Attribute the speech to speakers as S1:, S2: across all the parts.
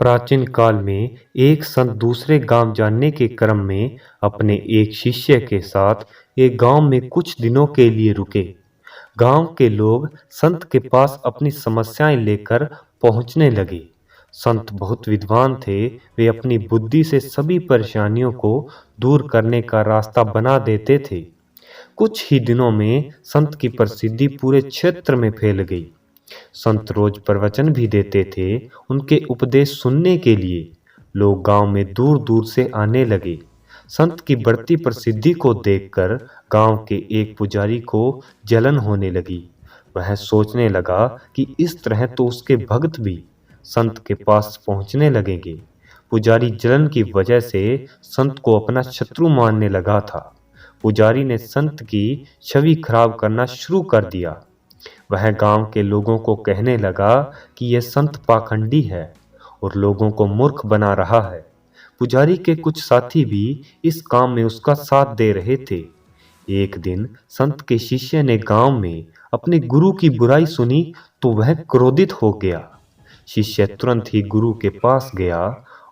S1: प्राचीन काल में एक संत दूसरे गांव जाने के क्रम में अपने एक शिष्य के साथ एक गांव में कुछ दिनों के लिए रुके। गांव के लोग संत के पास अपनी समस्याएं लेकर पहुंचने लगे। संत बहुत विद्वान थे। वे अपनी बुद्धि से सभी परेशानियों को दूर करने का रास्ता बना देते थे। कुछ ही दिनों में संत की प्रसिद्धि पूरे क्षेत्र में फैल गई। संत रोज प्रवचन भी देते थे। उनके उपदेश सुनने के लिए लोग गांव में दूर दूर से आने लगे। संत की बढ़ती प्रसिद्धि को देखकर गांव के एक पुजारी को जलन होने लगी। वह सोचने लगा कि इस तरह तो उसके भक्त भी संत के पास पहुंचने लगेंगे। पुजारी जलन की वजह से संत को अपना शत्रु मानने लगा था। पुजारी ने संत की छवि खराब करना शुरू कर दिया। वह गांव के लोगों को कहने लगा कि यह संत पाखंडी है और लोगों को मूर्ख बना रहा है। पुजारी के कुछ साथी भी इस काम में उसका साथ दे रहे थे। एक दिन संत के शिष्य ने गांव में अपने गुरु की बुराई सुनी तो वह क्रोधित हो गया। शिष्य तुरंत ही गुरु के पास गया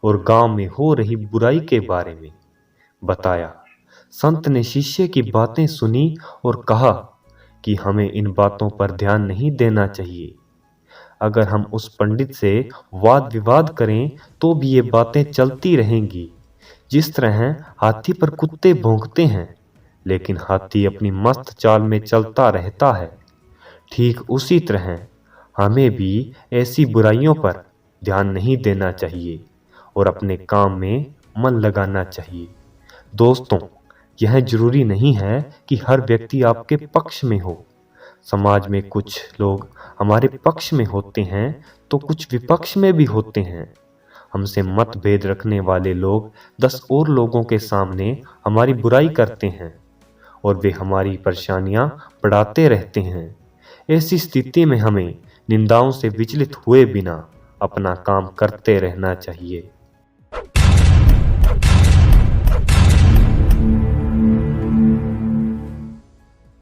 S1: और गांव में हो रही बुराई के बारे में बताया। संत ने शिष्य की बातें सुनी और कहा कि हमें इन बातों पर ध्यान नहीं देना चाहिए। अगर हम उस पंडित से वाद विवाद करें तो भी ये बातें चलती रहेंगी। जिस तरह हाथी पर कुत्ते भौंकते हैं लेकिन हाथी अपनी मस्त चाल में चलता रहता है, ठीक उसी तरह हमें भी ऐसी बुराइयों पर ध्यान नहीं देना चाहिए और अपने काम में मन लगाना चाहिए। दोस्तों, यह जरूरी नहीं है कि हर व्यक्ति आपके पक्ष में हो। समाज में कुछ लोग हमारे पक्ष में होते हैं तो कुछ विपक्ष में भी होते हैं। हमसे मतभेद रखने वाले लोग 10 और लोगों के सामने हमारी बुराई करते हैं और वे हमारी परेशानियां बढ़ाते रहते हैं। ऐसी स्थिति में हमें निंदाओं से विचलित हुए बिना अपना काम करते रहना चाहिए।